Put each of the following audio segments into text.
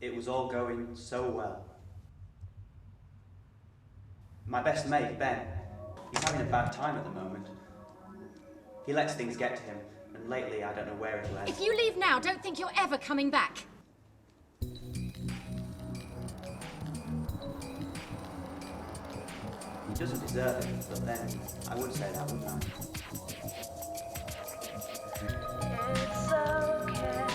It was all going so well. My best mate, Ben, he's having a bad time at the moment. He lets things get to him, and lately I don't know where it led. If you leave now, don't think you're ever coming back. He doesn't deserve it, but then I would say that, wouldn't I? It's okay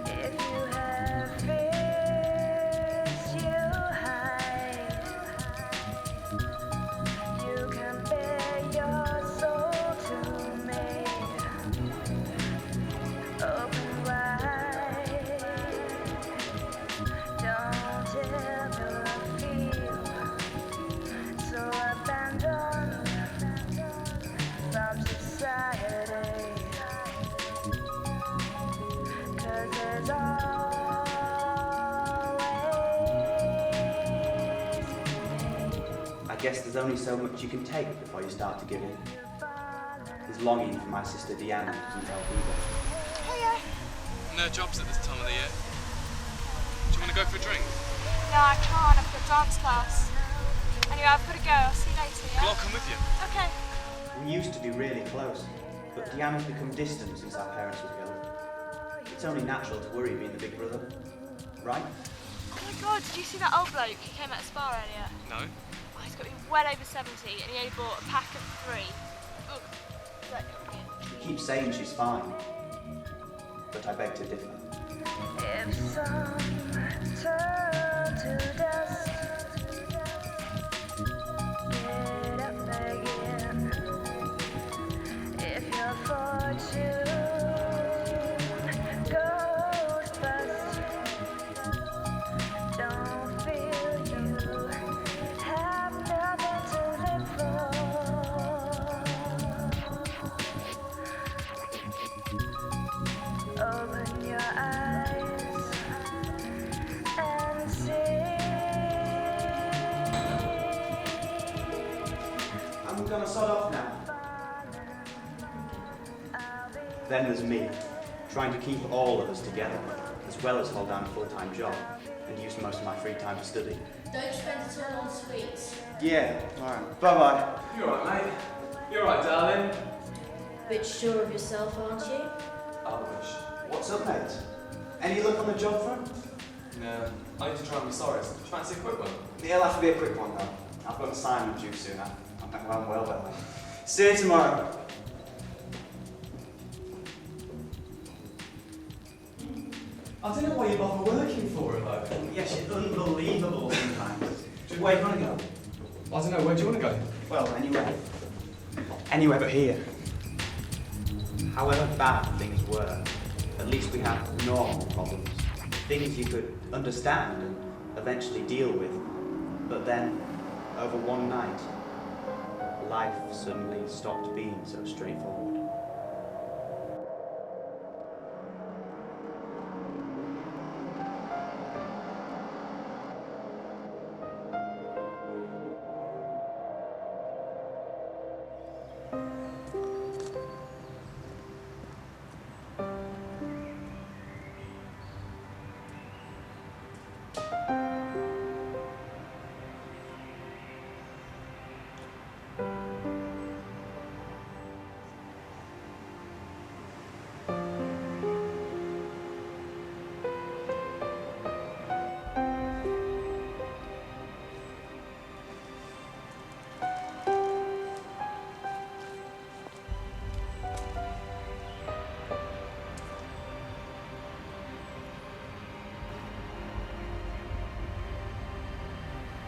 if you have fears you hide. You can bare your soul to me. Open wide. Don't ever feel so abandoned from society, 'cause there's always I guess there's only so much you can take before you start to give in. His longing for my sister Deanna doesn't help either. Hiya. No jobs at this time of the year. Do you want to go for a drink? No, I can't. I've got dance class. Anyway, I've got to go. I'll see you later, yeah? Well, I'll come with you. Okay. We used to be really close, but Deanna's become distant since our parents were killed. It's only natural to worry being the big brother, right? Oh my god, did you see that old bloke who came out of Spa earlier? No? Oh, he's got to be well over 70 and he only bought a pack of 3. Ugh. Right, okay. She keeps saying she's fine, but I beg to differ. if some turn to dust. Get up again. If your fortune goes bust, don't feel you have nothing to live for. Open your eyes and see. I'm gonna sod off now. Then there's me, trying to keep all of us together, as well as hold down a full-time job and use most of my free time to study. Don't spend it all on sweets. Yeah, alright. Bye-bye. You're alright, mate. You're alright, darling. Bit sure of yourself, aren't you? I wish. What's up, mate? Any luck on the job front? No, I need to try and be sorry. Do you fancy a quick one? It'll have to be a quick one, though. I've got an assignment due soon. I'm well, by the way. See you tomorrow. I don't know why you bother working for her, though. Yes, it's unbelievable sometimes. Where do you want to go? I don't know, where do you want to go? Well, anywhere. Anywhere but here. However bad things were, at least we had normal problems. Things you could understand and eventually deal with. But then, over one night, life suddenly stopped being so straightforward.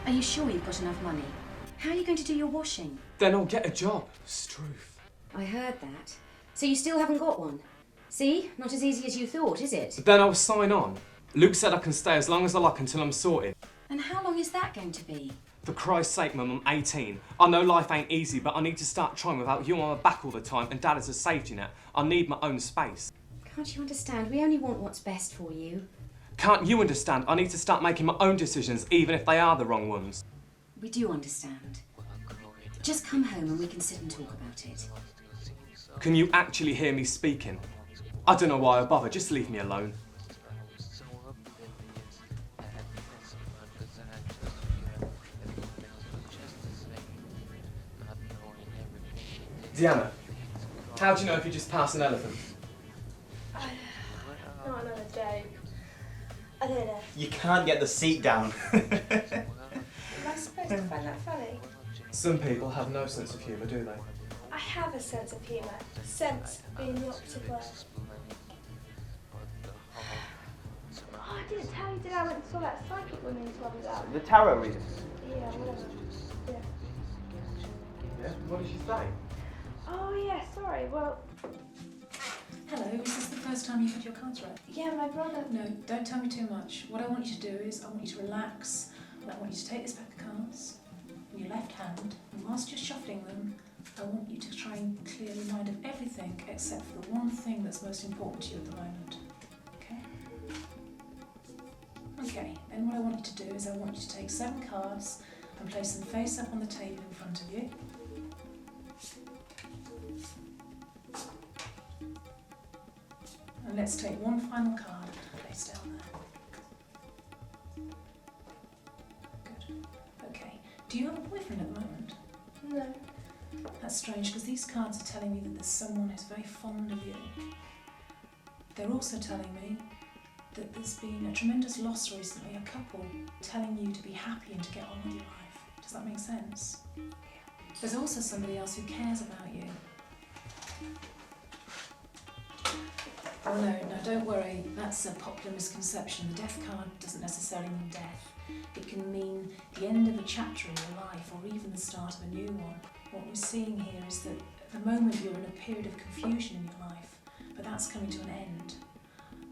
Are you sure you've got enough money? How are you going to do your washing? Then I'll get a job. Struth. I heard that. So you still haven't got one? See? Not as easy as you thought, is it? But then I'll sign on. Luke said I can stay as long as I like until I'm sorted. And how long is that going to be? For Christ's sake, Mum, I'm 18. I know life ain't easy, but I need to start trying without you on my back all the time and Dad as a safety net. I need my own space. Can't you understand? We only want what's best for you. Can't you understand? I need to start making my own decisions, even if they are the wrong ones. We do understand. Just come home and we can sit and talk about it. Can you actually hear me speaking? I don't know why I bother, just leave me alone. Deanna, how do you know if you just passed an elephant? Not another joke. I don't know. You can't get the seat down. Am I supposed to find that funny? Some people have no sense of humour, do they? I have a sense of humour. Sense being the opposite word. Oh, I didn't tell you, did I? Went and saw that psychic woman you told me about. The tarot reader. Yeah, whatever. Yeah. Yeah? What did she say? Oh, yeah, sorry. Well, Hello, is this the first time you've had your cards read? yeah, my brother. No, don't tell me too much. What I want you to do is I want you to relax, and I want you to take this pack of cards in your left hand, and whilst you're shuffling them, I want you to try and clear your mind of everything except for the one thing that's most important to you at the moment. Okay? Okay, then what I want you to do is I want you to take 7 cards and place them face up on the table in front of you. And let's take one final card and place down there. Good. Okay. Do you have a boyfriend at the moment? No. That's strange because these cards are telling me that there's someone who's very fond of you. They're also telling me that there's been a tremendous loss recently, a couple telling you to be happy and to get on with your life. Does that make sense? There's also somebody else who cares about you. Oh no, don't worry, that's a popular misconception. The death card doesn't necessarily mean death. It can mean the end of a chapter in your life or even the start of a new one. What we're seeing here is that at the moment you're in a period of confusion in your life, but that's coming to an end.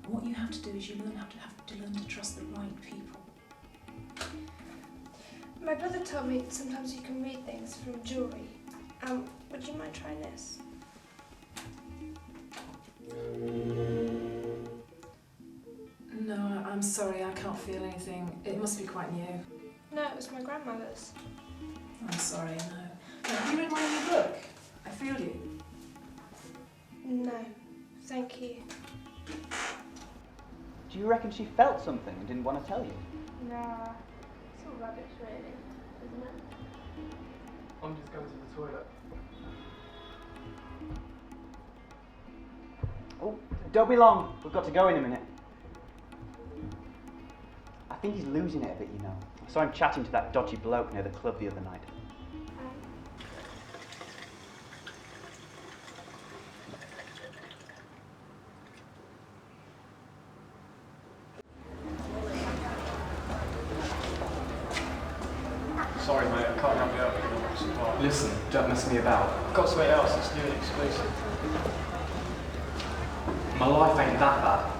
And what you have to do is you have to learn to trust the right people. My brother told me sometimes you can read things from jewellery. Would you mind trying this? No, I'm sorry, I can't feel anything. It must be quite new. No, it was my grandmother's. I'm sorry, no. Have you read my new book? I feel you. No, thank you. Do you reckon she felt something and didn't want to tell you? Nah, it's all rubbish really, isn't it? I'm just going to the toilet. Oh, don't be long. We've got to go in a minute. I think he's losing it a bit, you know. I saw him chatting to that dodgy bloke near the club the other night. Sorry mate, I can't help you out with your supply. Listen, don't mess me about. I've got something else that's new and exclusive. My life ain't that bad.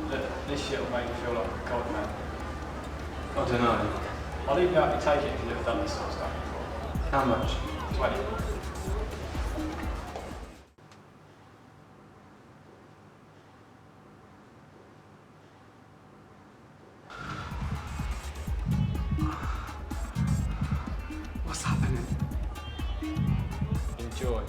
Look, this shit will make you feel like a god man. I don't know. I'll even help you take it if you've never done this sort of stuff before. How much? 20. What's happening? Enjoy.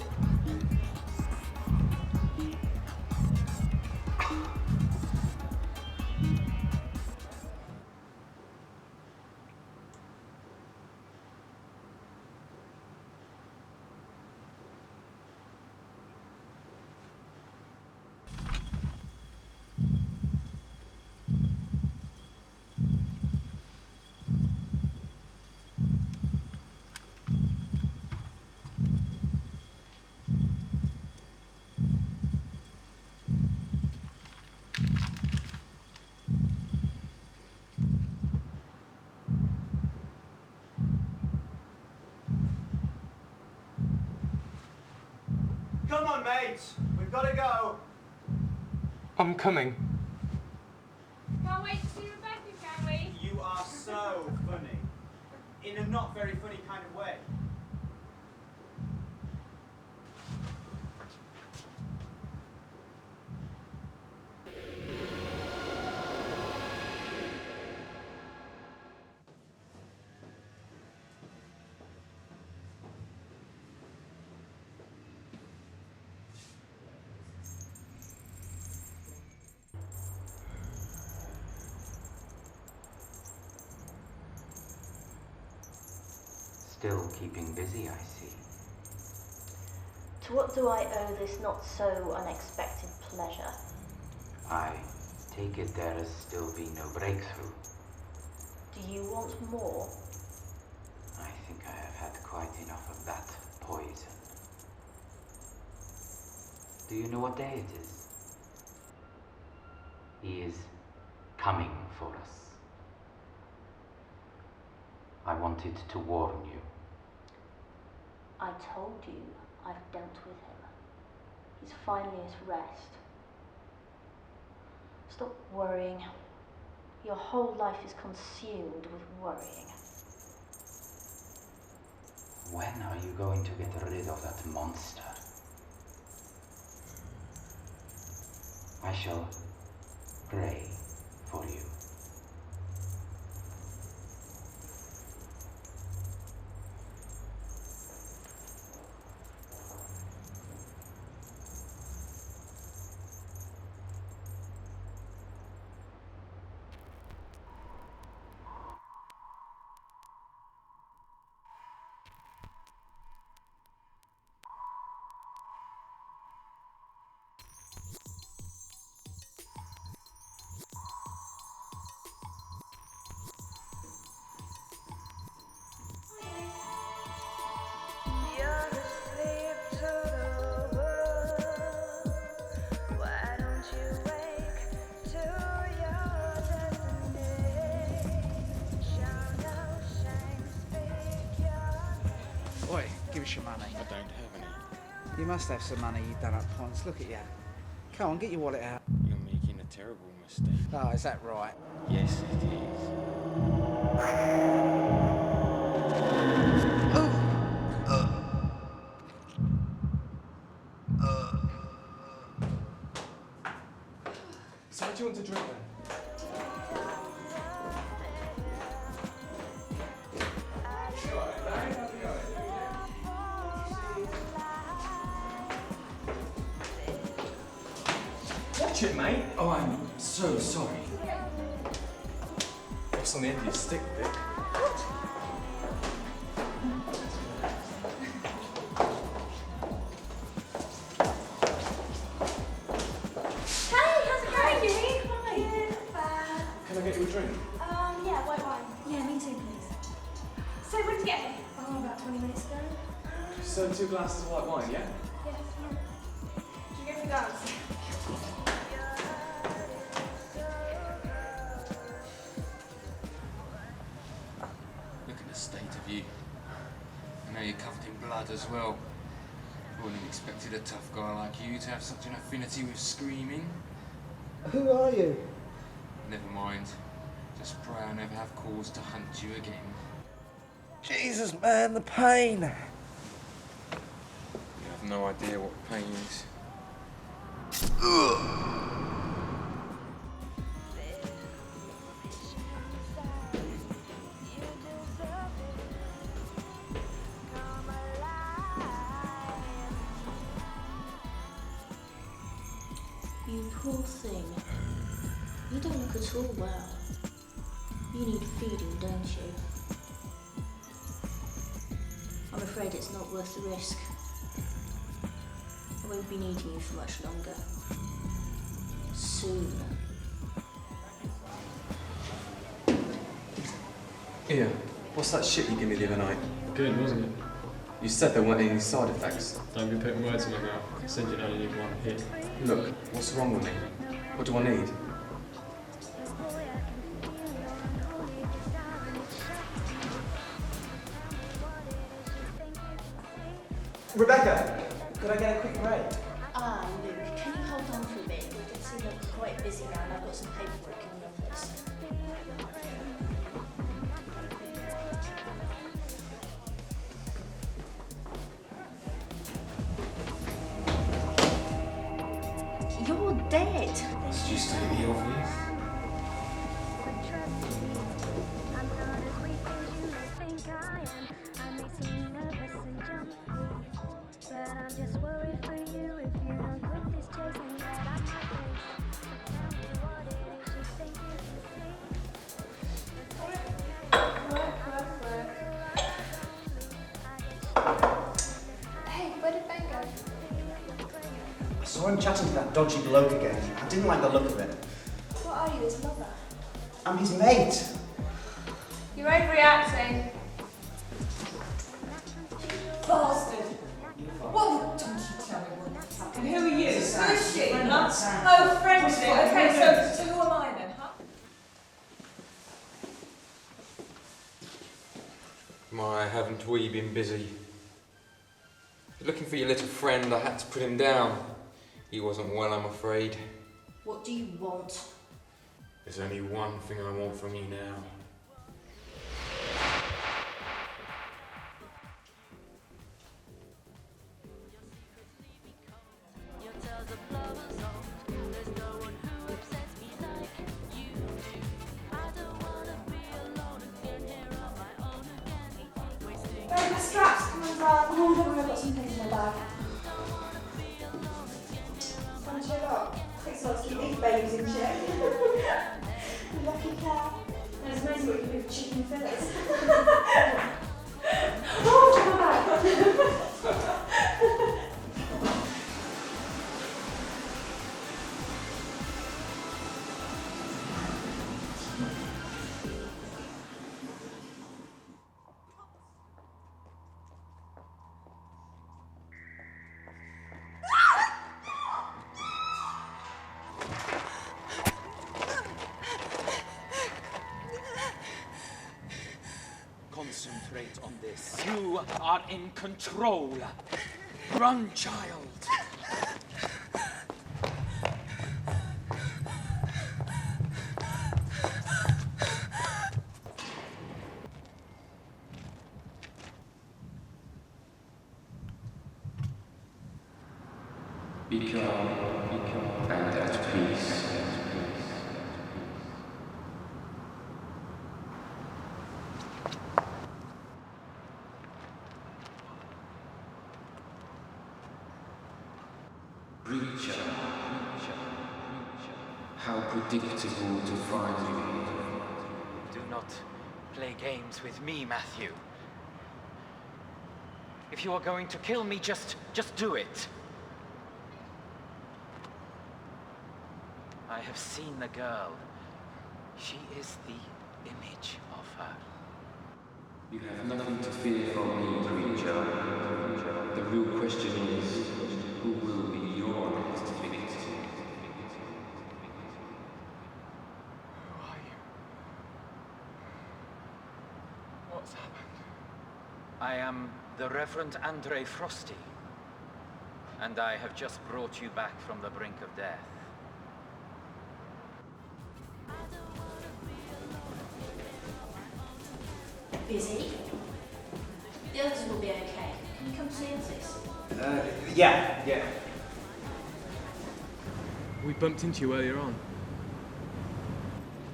Come on, mates. We've got to go. I'm coming. Can't wait to see Rebecca, can we? You are so funny. In a not very funny kind of way. Still keeping busy, I see. To what do I owe this not so unexpected pleasure? I take it there has still been no breakthrough. Do you want more? I think I have had quite enough of that poison. Do you know what day it is? He is coming for us. I wanted to warn you. I told you I've dealt with him. He's finally at rest. Stop worrying. Your whole life is consumed with worrying. When are you going to get rid of that monster? I shall pray for you. You're asleep to the world. Why don't you wake to your destiny? Show no shame, speak your Oi, give us your money. I don't have any. You must have some money you've done up points. Look at you. Come on, get your wallet out. You're making a terrible mistake. Oh, is that right? Yes, it is. So what do you want to drink then? Watch it, mate. Oh, I'm so sorry. What's on the end of your stick, Vic? Hey, how's it going, Uni? Hi. Can I get you a drink? Yeah, white wine. Yeah, me too, please. So when did you get here? Oh, about 20 minutes ago. So 2 glasses of white wine, yeah? Yes. Did you go for dance? Look at the state of you. I know you're covered in blood as well. Wouldn't have expected a tough guy like you to have such an affinity with screaming. Who are you? Never mind. Just pray I never have cause to hunt you again. Jesus, man, the pain. You have no idea what pain is. You poor thing. You don't look at all well. You need feeding, don't you? I'm afraid it's not worth the risk. I won't be needing you for much longer. Soon. Here, what's that shit you gave me the other night? Good, wasn't it? You said there weren't any side effects. Don't be putting words in my mouth. I said you only need one hit. Look, what's wrong with me? What do I need? Rebecca, could I get a quick break? Ah, Luke, can you hold on for a bit? It seems like you're quite busy now and I've got some paperwork in the office. You're dead. It's just to the obvious. I'm not as weak as you may think I am. I may seem nervous and jumpy, but I'm just worried for you if you don't quit this chasing that I might face. Tell me what it is you think phone chatting to that dodgy bloke again. I didn't like the look of it. What are you, his mother? I'm his mate. You're overreacting. Bastard! Well, don't you tell me what's happening. Who are you? Who is she? Oh, friendly. Okay, so who am I then, huh? My, haven't we been busy? Looking for your little friend, I had to put him down. He wasn't well, I'm afraid. What do you want? There's only one thing I want from you now. Where are the straps? Come on, darling. Oh, don't worry, I've got some things in my bag. Fancy a lot? Takes a lot to keep these babies in check. Lucky cat. And it's amazing what you can do with chicken fillets. Oh, my bag. Concentrate on this. You are in control. Run, child. Be calm, and at peace. Preacher, how predictable to find you. Do not play games with me, Matthew. If you are going to kill me, just do it. I have seen the girl. She is the image of her. You have nothing to fear from me, preacher. The real question is, who will be your next victim? Who are you? What's happened? I am the Reverend Andre Frosty, and I have just brought you back from the brink of death. Busy? The others will be okay. Can you come see us this? Yeah. We bumped into you earlier on.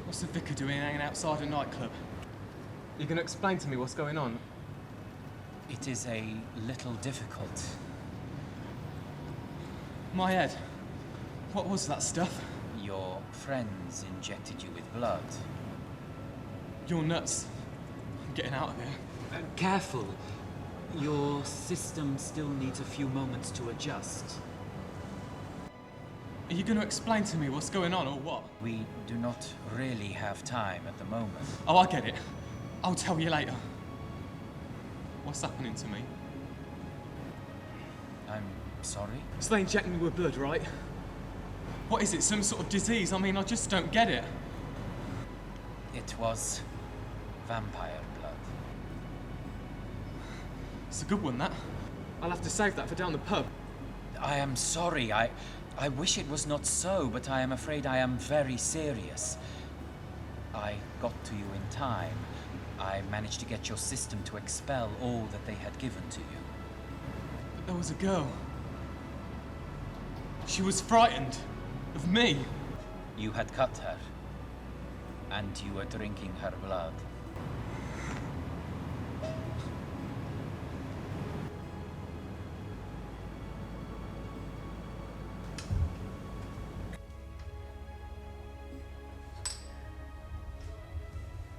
What's the vicar doing hanging outside a nightclub? You gonna explain to me what's going on? It is a little difficult. My head. What was that stuff? Your friends injected you with blood. You're nuts. I'm getting out of here. Careful. Your system still needs a few moments to adjust. Are you gonna explain to me what's going on or what? We do not really have time at the moment. Oh, I get it. I'll tell you later. What's happening to me? I'm sorry? So they inject me with blood, right? What is it, some sort of disease? I mean, I just don't get it. It was vampire blood. It's a good one, that. I'll have to save that for down the pub. I am sorry. I wish it was not so, but I am afraid I am very serious. I got to you in time. I managed to get your system to expel all that they had given to you. But there was a girl. She was frightened. Of me. You had cut her. And you were drinking her blood.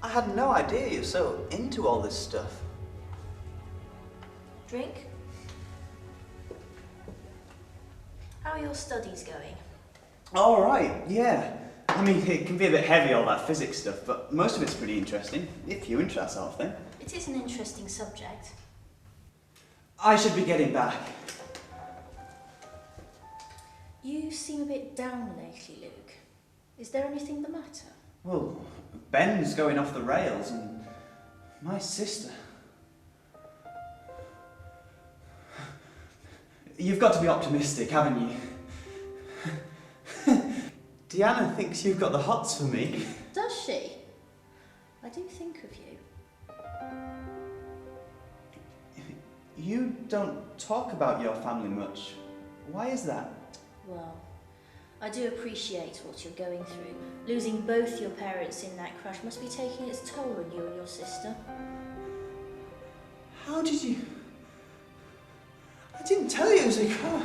I had no idea you're so into all this stuff. Drink? How are your studies going? All right, yeah. I mean, it can be a bit heavy, all that physics stuff, but most of it's pretty interesting, if you're into that sort of thing. It is an interesting subject. I should be getting back. You seem a bit down lately, Luke. Is there anything the matter? Well, Ben's going off the rails, and my sister. You've got to be optimistic, haven't you? Deanna thinks you've got the hots for me. Does she? I do think of you. You don't talk about your family much. Why is that? Well, I do appreciate what you're going through. Losing both your parents in that crash must be taking its toll on you and your sister. How did you... I didn't tell you it was a car.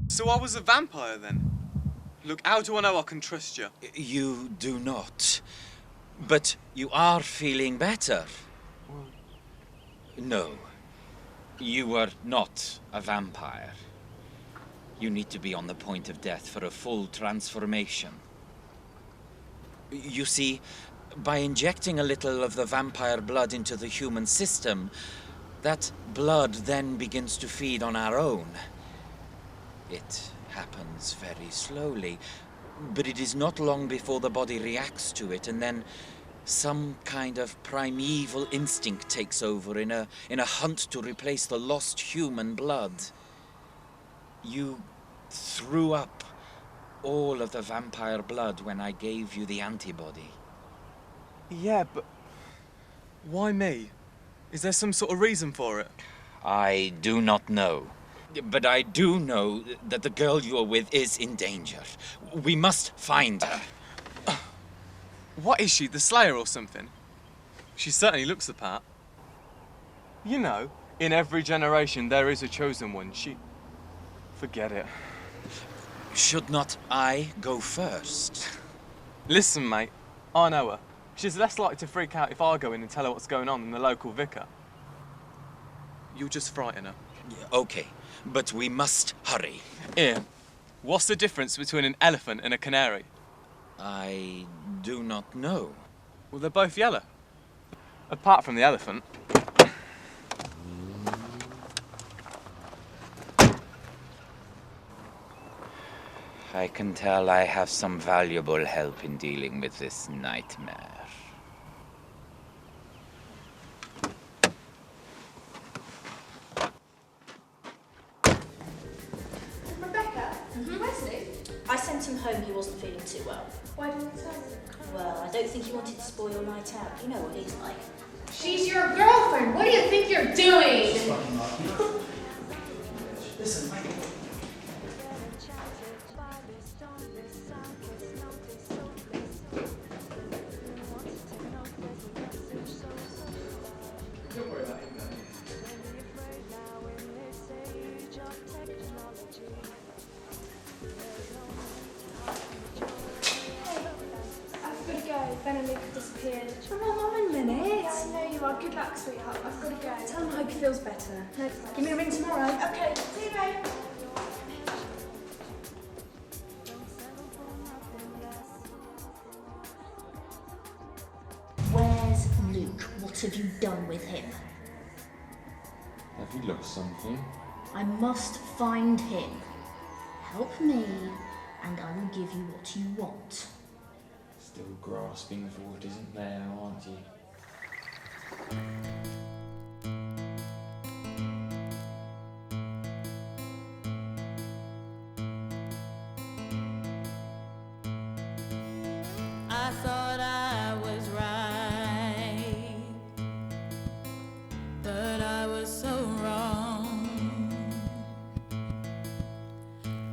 So I was a vampire then? Look, how do I know I can trust you? You do not. But you are feeling better. No. You are not a vampire. You need to be on the point of death for a full transformation. You see, by injecting a little of the vampire blood into the human system, that blood then begins to feed on our own. It happens very slowly, but it is not long before the body reacts to it, and then some kind of primeval instinct takes over in a hunt to replace the lost human blood. You threw up all of the vampire blood when I gave you the antibody. Yeah, but why me? Is there some sort of reason for it? I do not know. But I do know that the girl you are with is in danger. We must find her. What is she, the Slayer or something? She certainly looks the part. You know, in every generation there is a chosen one. Forget it. Should not I go first? Listen, mate, I know her. She's less likely to freak out if I go in and tell her what's going on than the local vicar. You'll just frighten her. Okay, but we must hurry. Ian, what's the difference between an elephant and a canary? I do not know. Well, they're both yellow. Apart from the elephant. I can tell I have some valuable help in dealing with this nightmare. Rebecca? Where's Luke? I sent him home, he wasn't feeling too well. Why didn't you tell me? Well, I don't think he wanted to spoil your night out. You know what he's like. She's your girlfriend. What do you think you're doing? Listen, mate. I've got to go. Ben and Luke have disappeared. Come on, a minute. Yeah, I know you are. Good luck, sweetheart. I've got to go. Tell him I hope he feels better. No Give me a ring tomorrow. Okay, see you, babe. Where's Luke? What have you done with him? Have you lost something? I must find him. Help me, and I will give you what you want. Still grasping for what isn't there, aren't you? I thought I was right, but I was so wrong.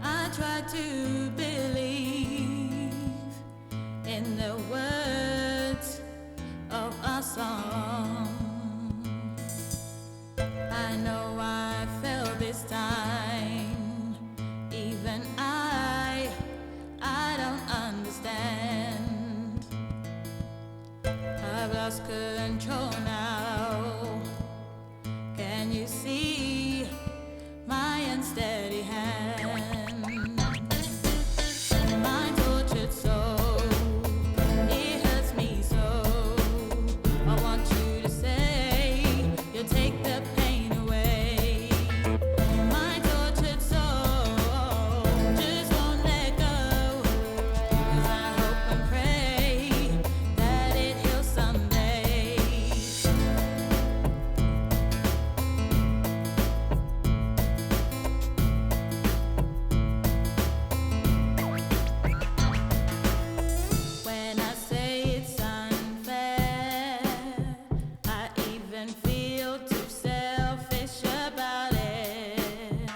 I tried to believe in the words of a song. I know I lost control now. Can you see my unsteady hand? My tortured soul, it hurts me so. I want you to say you'll take the pain away. My tortured soul just won't let go. 'Cause I hope and pray that it heals someday. When I say it's unfair, I even feel too selfish about it.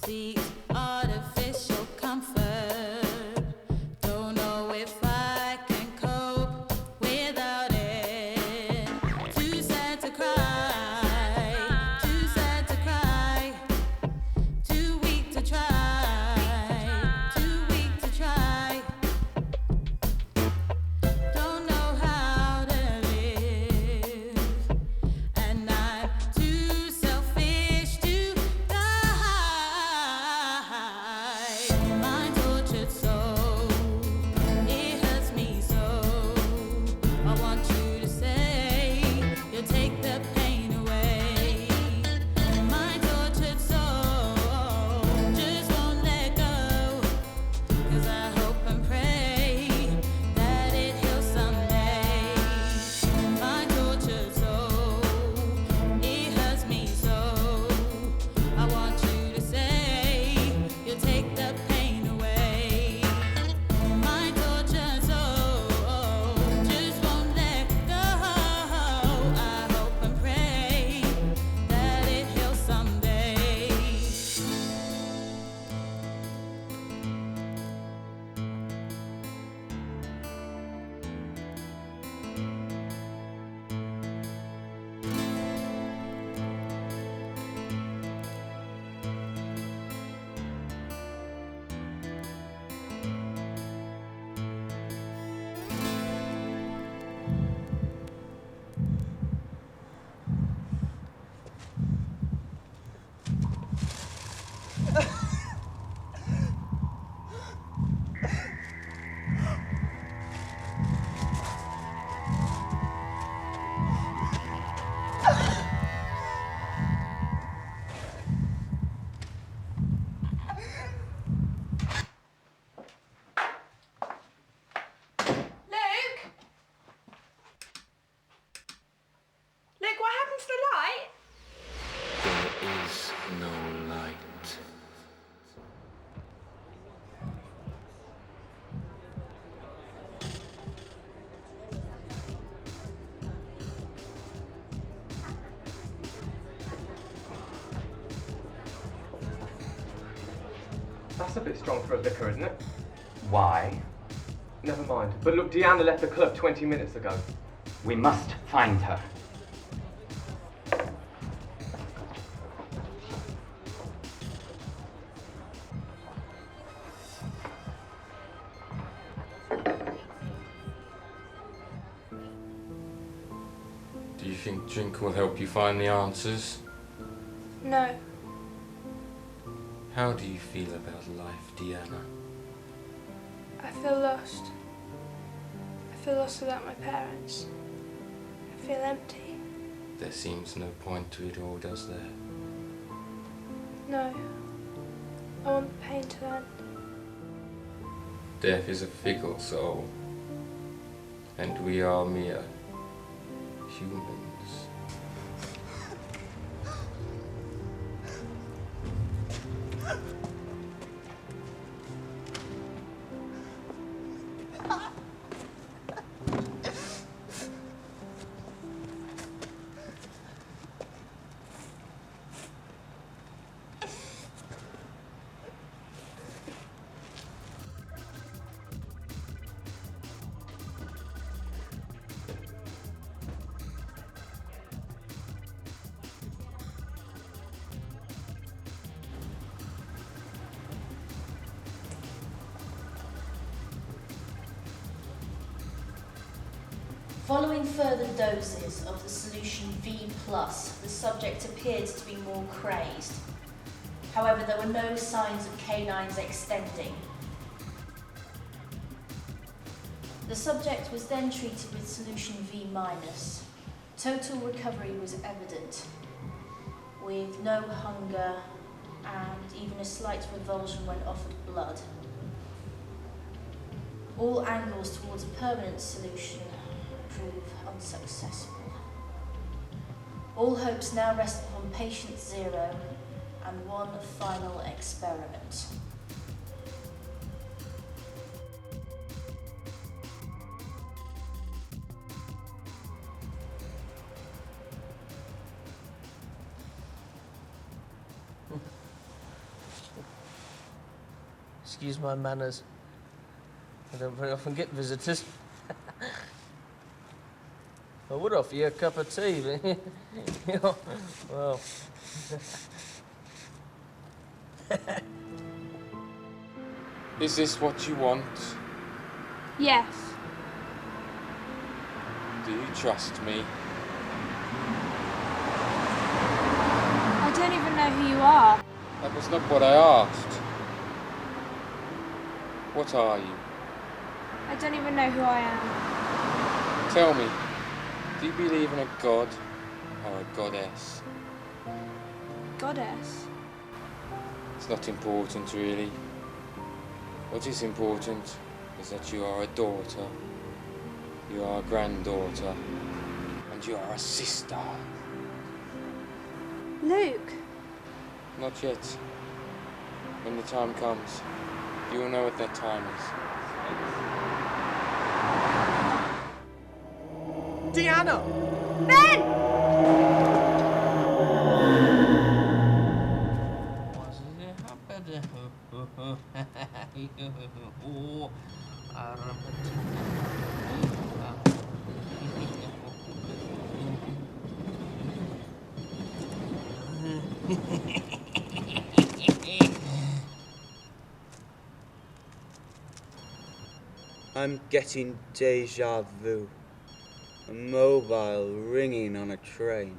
Seek artificial comfort. Don't know if I can cope without it. Too sad to cry, too sad to cry. Too weak to try, too weak to try. Don't know how to live, and I'm too selfish to die. My tortured soul, it hurts me so. I want you to say you'll take the pain away. My tortured soul just won't let go. 'Cause I hope and pray that it heals someday. My tortured soul, it hurts me so. I want you to say you'll take the pain away. My tortured soul just won't let go. I hope and pray that it heals someday. Luke? Luke, what happened to the light? There is no light. That's a bit strong for a vicar, isn't it? Why? Never mind. But look, Deanna left the club 20 minutes ago. We must find her. Do you think drink will help you find the answers? No. How do you feel about life, Deanna? I feel lost. I feel lost without my parents. I feel empty. There seems no point to it all, does there? No. I want the pain to end. Death is a fickle soul, and we are mere humans. Following further doses of the solution V+, the subject appeared to be more crazed. However, there were no signs of canines extending. The subject was then treated with solution V-. Total recovery was evident, with no hunger and even a slight revulsion when offered blood. All angles towards a permanent solution prove unsuccessful. All hopes now rest upon patient 0 and one final experiment. Excuse my manners. I don't very often get visitors. I would offer you a cup of tea, but you know, well. Is this what you want? Yes. Do you trust me? I don't even know who you are. That was not what I asked. What are you? I don't even know who I am. Tell me, do you believe in a god or a goddess? Goddess. It's not important, really. What is important is that you are a daughter, you are a granddaughter, and you are a sister. Luke. Not yet. When the time comes, you will know what that time is. Deanna! I'm getting deja vu. A mobile ringing on a train.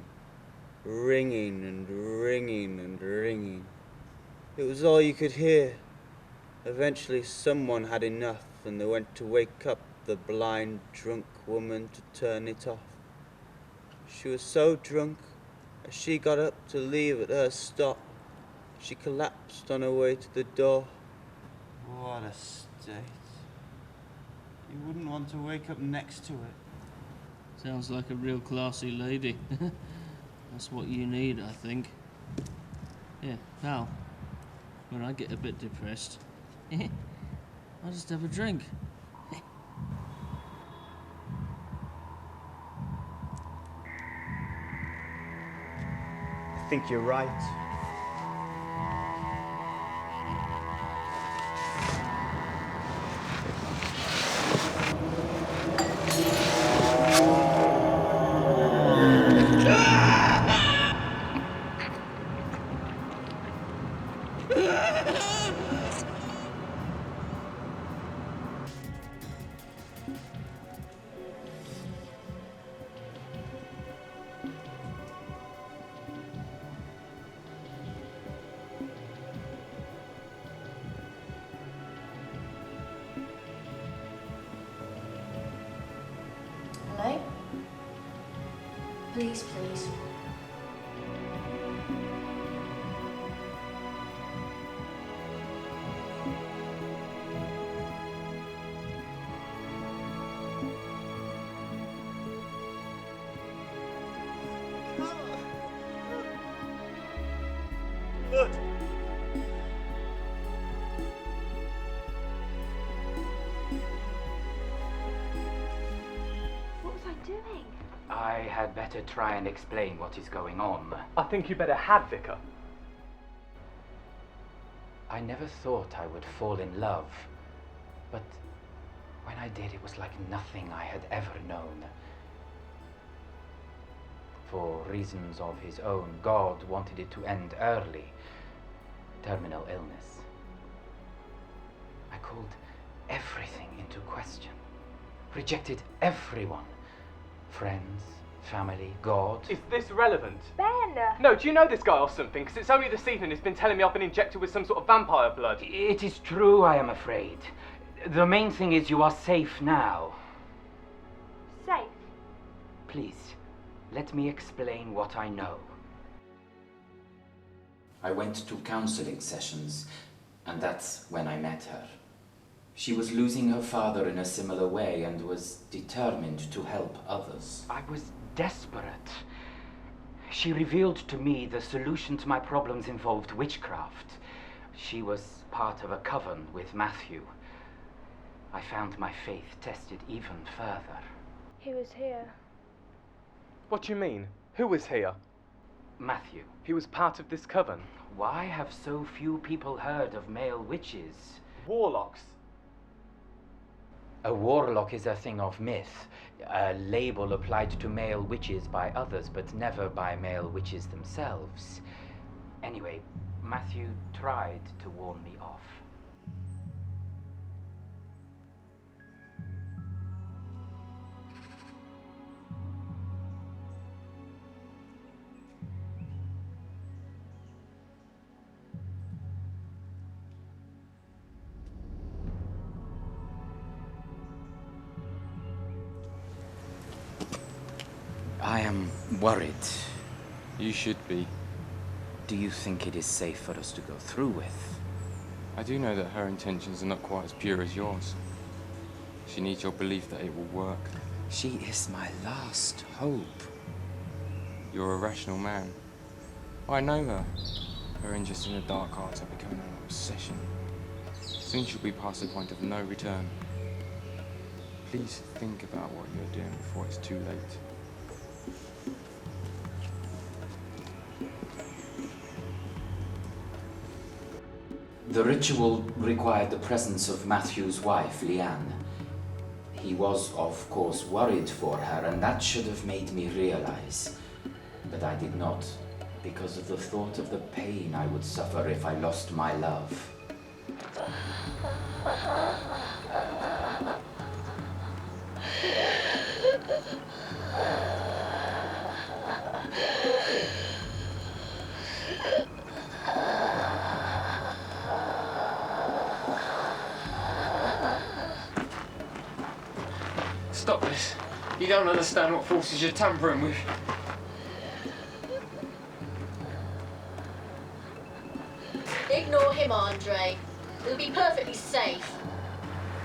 Ringing and ringing and ringing. It was all you could hear. Eventually someone had enough and they went to wake up the blind, drunk woman to turn it off. She was so drunk, as she got up to leave at her stop, she collapsed on her way to the door. What a state. You wouldn't want to wake up next to it. Sounds like a real classy lady. That's what you need, I think. Yeah, pal. When I get a bit depressed, I'll just have a drink. I think you're right. Hello? Please, please. Blood. What was I doing? I had better try and explain what is going on. I think you better have, Vicar. I never thought I would fall in love, but when I did, it was like nothing I had ever known. For reasons of his own, God wanted it to end early. Terminal illness. I called everything into question. Rejected everyone. Friends, family, God. Is this relevant? Ben! No, do you know this guy or something? Because it's only this evening he's been telling me I've been injected with some sort of vampire blood. It is true, I am afraid. The main thing is you are safe now. Safe? Please, let me explain what I know. I went to counseling sessions, and that's when I met her. She was losing her father in a similar way and was determined to help others. I was desperate. She revealed to me the solution to my problems involved witchcraft. She was part of a coven with Matthew. I found my faith tested even further. He was here. What do you mean? Who was here? Matthew. He was part of this coven. Why have so few people heard of male witches? Warlocks. A warlock is a thing of myth, a label applied to male witches by others, but never by male witches themselves. Anyway, Matthew tried to warn me off. I am worried. You should be. Do you think it is safe for us to go through with? I do know that her intentions are not quite as pure as yours. She needs your belief that it will work. She is my last hope. You're a rational man. I know her. Her interest in the dark arts are becoming an obsession. Soon she'll be past the point of no return. Please think about what you're doing before it's too late. The ritual required the presence of Matthew's wife, Leanne. He was, of course, worried for her, and that should have made me realize. But I did not, because of the thought of the pain I would suffer if I lost my love. Stop this. You don't understand what forces you're tampering with. Ignore him, Andre. He'll be perfectly safe.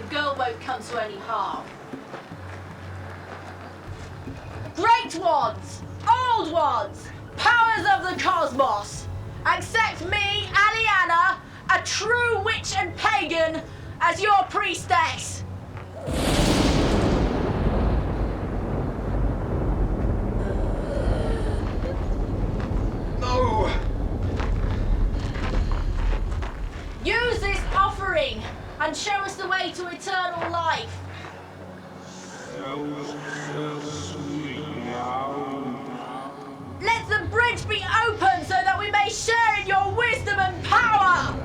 The girl won't come to any harm. Great ones! Old ones! Powers of the cosmos! Accept me, Aliana, a true witch and pagan, as your priestess! No! Use this offering and show us the way to eternal life. Let the bridge be open so that we may share in your wisdom and power.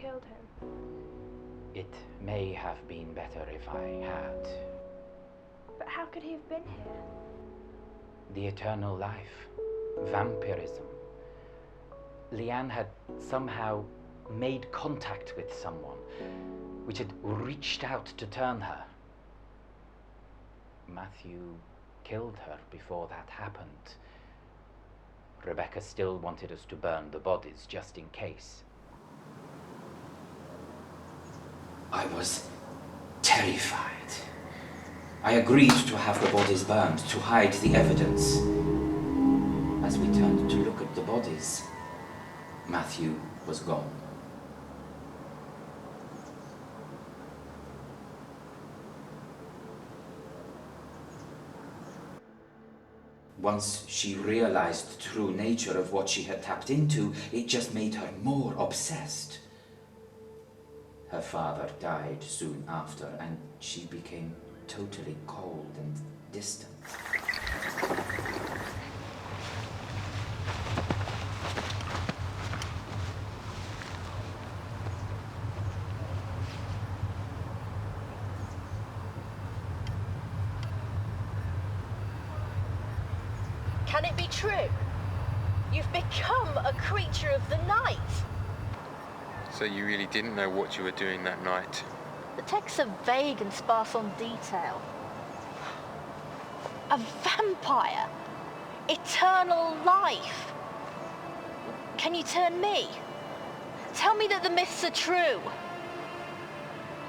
killed him. It may have been better if I had. But how could he have been here? The eternal life. vampirism. Leanne had somehow made contact with someone, which had reached out to turn her. Matthew killed her before that happened. Rebecca still wanted us to burn the bodies just in case. I was terrified. I agreed to have the bodies burned to hide the evidence. As we turned to look at the bodies, Matthew was gone. Once she realized the true nature of what she had tapped into, it just made her more obsessed. Her father died soon after, and she became totally cold and distant. Can it be true? You've become a creature of the night. So you really didn't know what you were doing that night? The texts are vague and sparse on detail. A vampire. Eternal life. Can you turn me? Tell me that the myths are true.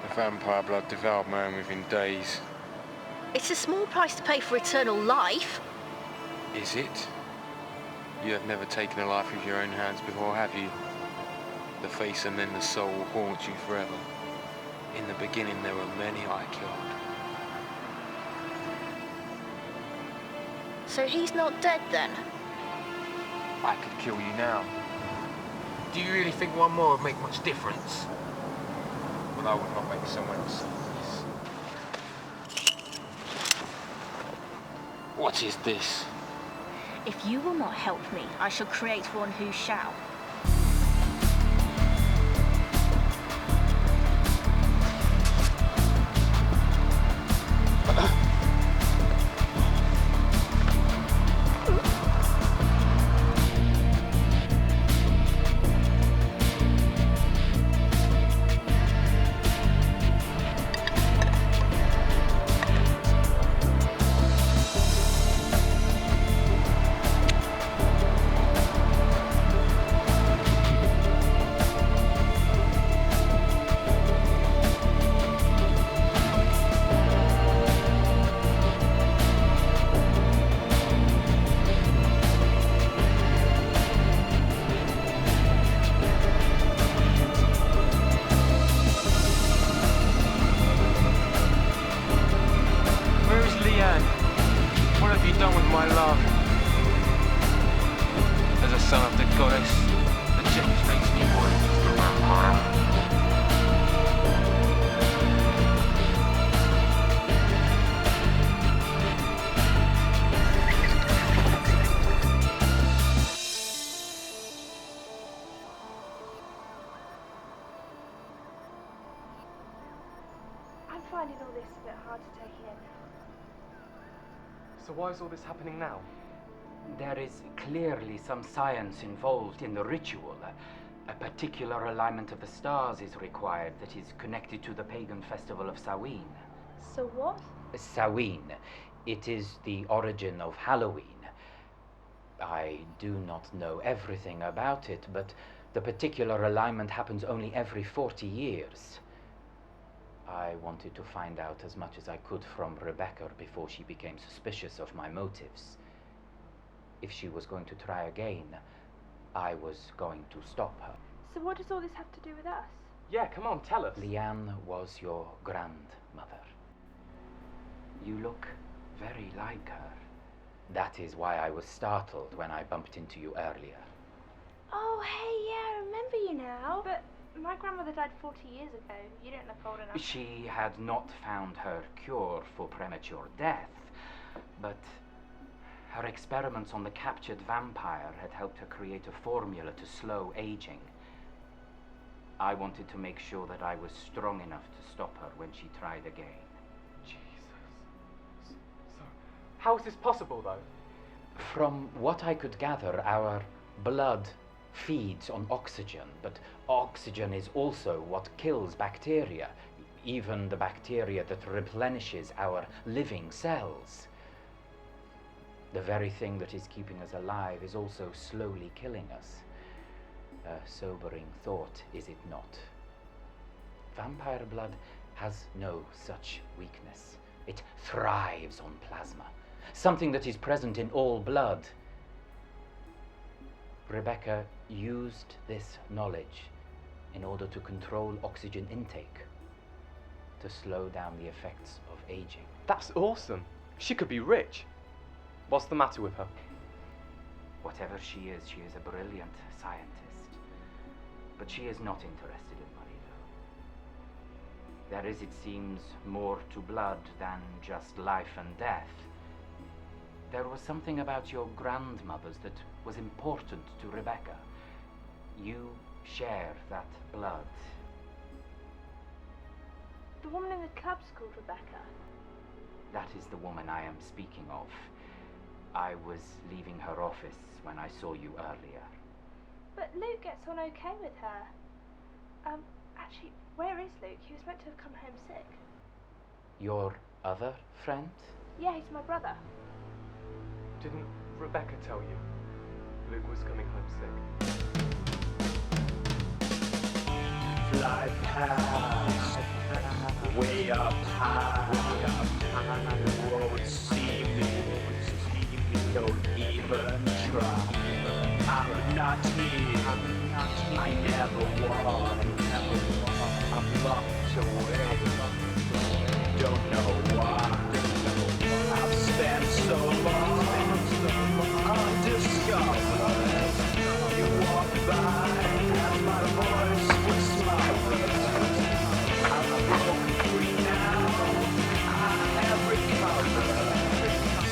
The vampire blood devoured man within days. It's a small price to pay for eternal life. Is it? You have never taken a life with your own hands before, have you? The face and then the soul will haunt you forever. In the beginning there were many I killed. So he's not dead then? I could kill you now. Do you really think one more would make much difference? Well, I would not make someone else see this. What is this? If you will not help me, I shall create one who shall. What have you done with my love? As a son of the goddess, the change makes me more into the vampire. I'm finding all this a bit hard to take in. So why is all this happening now? There is clearly some science involved in the ritual. A particular alignment of the stars is required that is connected to the pagan festival of Samhain. So what? Samhain. It is the origin of Halloween. I do not know everything about it, but the particular alignment happens only every 40 years. I wanted to find out as much as I could from Rebecca before she became suspicious of my motives. If she was going to try again, I was going to stop her. So what does all this have to do with us? Yeah, come on, tell us. Leanne was your grandmother. You look very like her. That is why I was startled when I bumped into you earlier. Oh, hey, yeah, I remember you now. But my grandmother died 40 years ago. You don't look old enough. She had not found her cure for premature death, but her experiments on the captured vampire had helped her create a formula to slow aging. I wanted to make sure that I was strong enough to stop her when she tried again. Jesus. So, how is this possible, though? From what I could gather, our blood feeds on oxygen, but oxygen is also what kills bacteria, even the bacteria that replenishes our living cells. The very thing that is keeping us alive is also slowly killing us. A sobering thought, is it not? Vampire blood has no such weakness. It thrives on plasma, something that is present in all blood. Rebecca used this knowledge in order to control oxygen intake, to slow down the effects of aging. That's awesome. She could be rich. What's the matter with her? Whatever she is a brilliant scientist. But she is not interested in money, though. There is, it seems, more to blood than just life and death. There was something about your grandmothers that was important to Rebecca. You share that blood. The woman in the club's called Rebecca. That is the woman I am speaking of. I was leaving her office when I saw you earlier. But Luke gets on okay with her. Actually, where is Luke? He was meant to have come home sick. Your other friend? Yeah, he's my brother. Didn't Rebecca tell you Luke was coming home sick? Fly past, way up high, won't see me, don't even try. I'm not here, I never was, I'm locked away, don't know why. I've spent so long undiscovered. You walk by and my voice was smothered. I'm broken free now, I have recovered,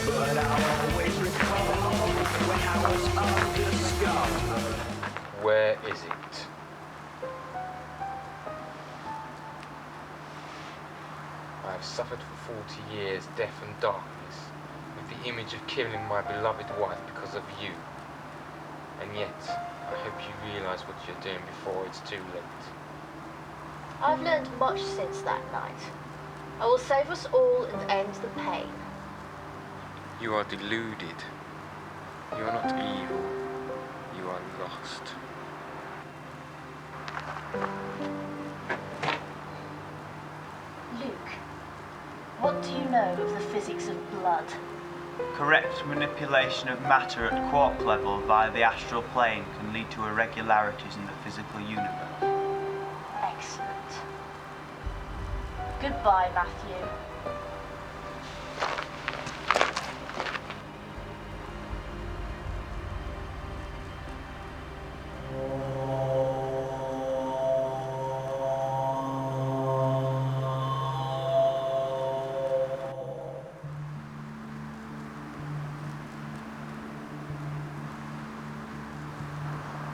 but I'll always recall when I was undiscovered. Where is it? I have suffered for 40 years death and darkness, with the image of killing my beloved wife because of you. And yet, I hope you realise what you're doing before it's too late. I've learned much since that night. I will save us all and end the pain. You are deluded. You are not evil. You are lost. Luke, what do you know of the physics of blood? Correct manipulation of matter at quark level via the astral plane can lead to irregularities in the physical universe. Excellent. Goodbye, Matthew.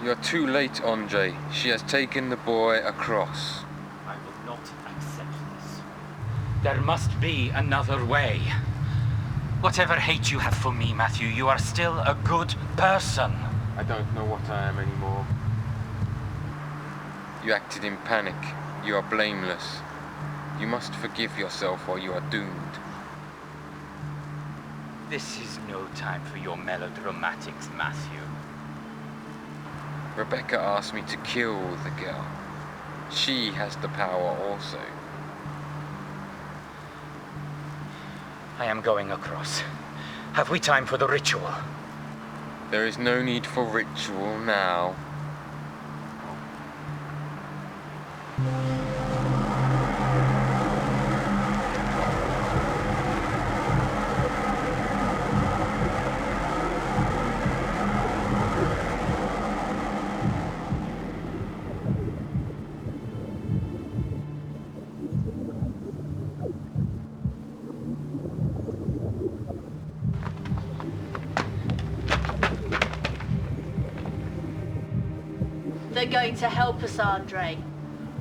You are too late, Andre. She has taken the boy across. I will not accept this. There must be another way. Whatever hate you have for me, Matthew, you are still a good person. I don't know what I am anymore. You acted in panic. You are blameless. You must forgive yourself or you are doomed. This is no time for your melodramatics, Matthew. Rebecca asked me to kill the girl. She has the power also. I am going across. Have we time for the ritual? There is no need for ritual now. They're going to help us, Andre.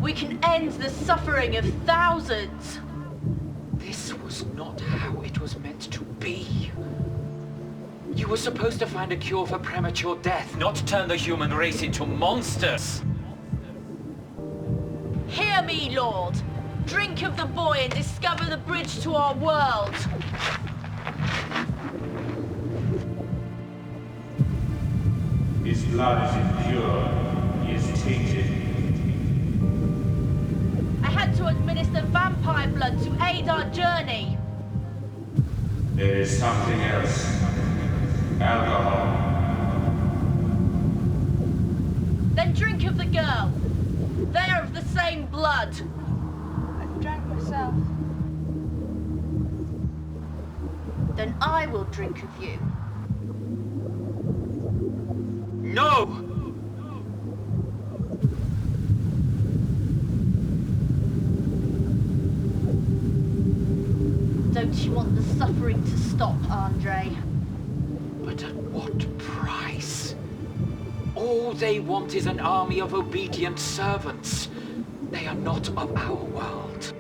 We can end the suffering of thousands. This was not how it was meant to be. You were supposed to find a cure for premature death, not turn the human race into monsters. Hear me, Lord. Drink of the boy and discover the bridge to our world. His blood is impure. He is tainted. I had to administer vampire blood to aid our journey. There is something else. Alcohol. Then drink of the girl. They are of the same blood. I drank myself. Then I will drink of you. No! Don't you want the suffering to stop, Andre? But at what price? All they want is an army of obedient servants. They are not of our world.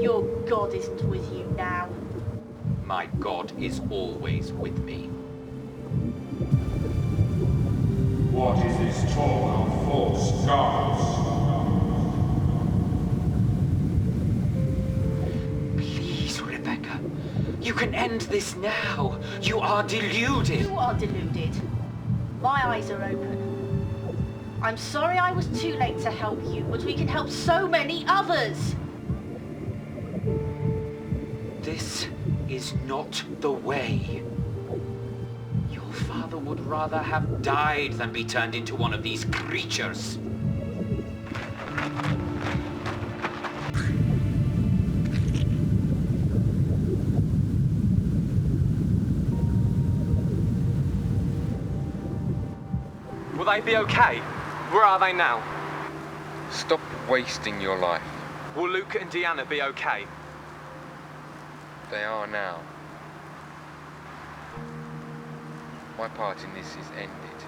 Your God isn't with you now. My God is always with me. What is this talk of false gods? Please, Rebecca. You can end this now. You are deluded. You are deluded. My eyes are open. I'm sorry I was too late to help you, but we can help so many others. This is not the way. Your father would rather have died than be turned into one of these creatures. Will they be okay? Where are they now? Stop wasting your life. Will Luke and Deanna be okay? They are now. My part in this is ended.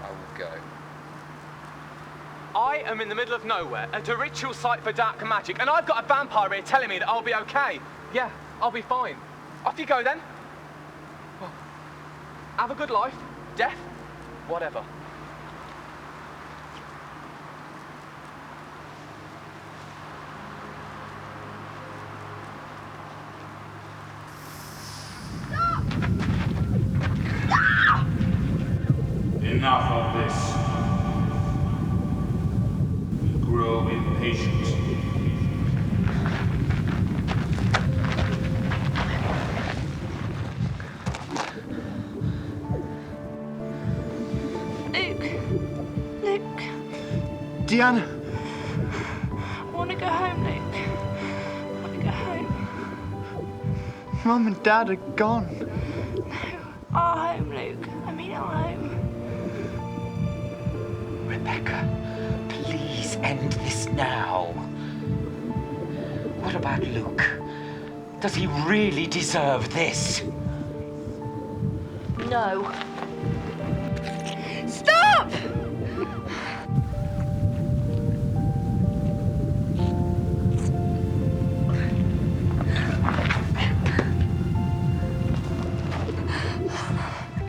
I will go. I am in the middle of nowhere at a ritual site for dark magic, and I've got a vampire here telling me that I'll be okay. Yeah, I'll be fine. Off you go then. Well, have a good life. Death, whatever. Enough of this. We grow impatient. Luke. Deanna! I want to go home, Luke. I want to go home. Mum and Dad are gone. Our home, Luke. I mean our home. Rebecca, please end this now. What about Luke? Does he really deserve this? No. Stop!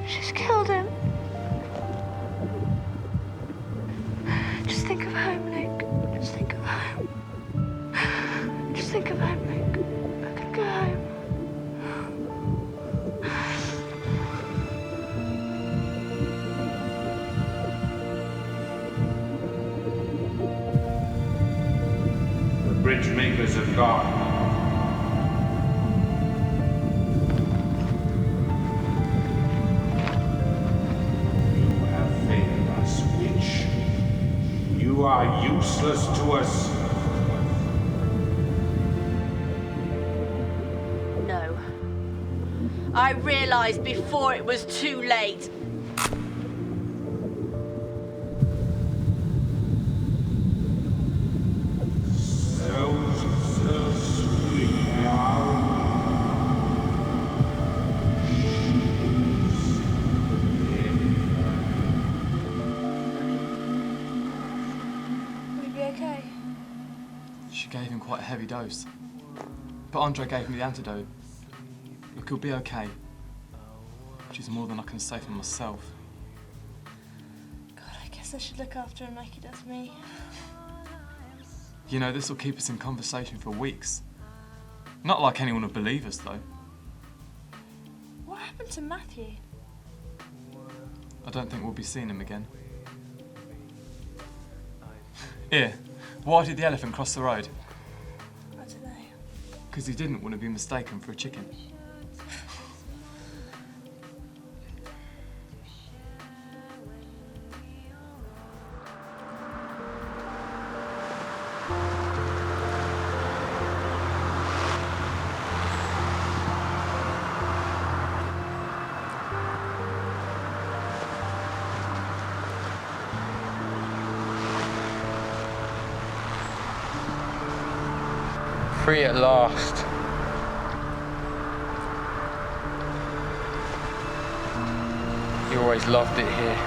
She's killed him. Just think of home, Luke. Just think of home. Just think of home, Luke. I can go home. The bridge makers have gone. You have failed us, witch. You are useless to us. No. I realized before it was too late. So sweet now. Will he be okay? She gave him quite a heavy dose. But Andre gave me the antidote. Look, it'll be okay. Which is more than I can say for myself. God, I guess I should look after him like he does me. You know, this will keep us in conversation for weeks. Not like anyone would believe us, though. What happened to Matthew? I don't think we'll be seeing him again. Here, why did the elephant cross the road? I don't know. Because he didn't want to be mistaken for a chicken. Free at last. You always loved it here.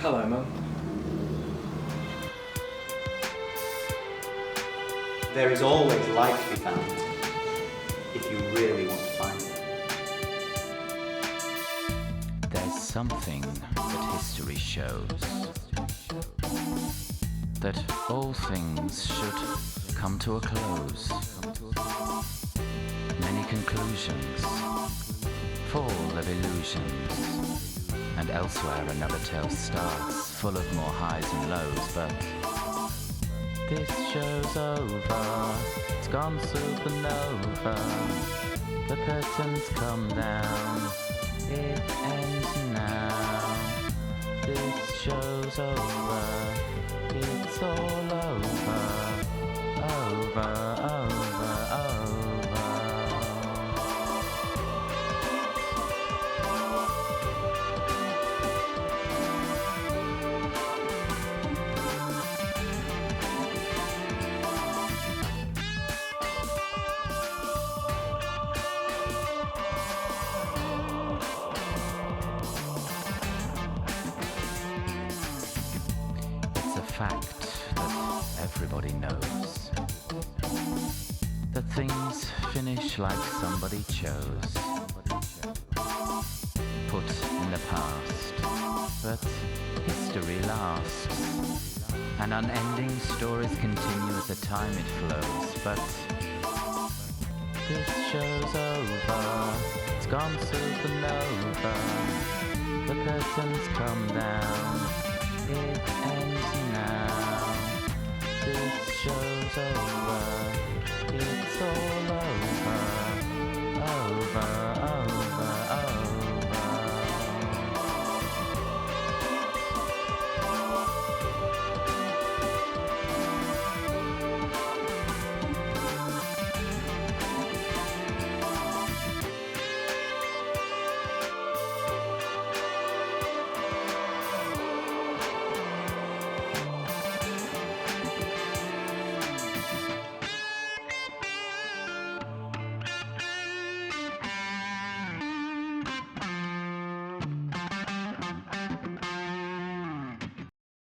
Hello, Mum. There is always light to be found, if you really want to find it. There's something that history shows. That all things should come to a close. Many conclusions, full of illusions. And elsewhere another tale starts, full of more highs and lows, but this show's over, it's gone supernova. The curtains come down, it ends now. This show's over, it's all over, over, over, over. Fact that everybody knows that things finish like somebody chose, put in the past, but history lasts, and unending stories continue at the time it flows. But this show's over, it's gone supernova, the curtains come down.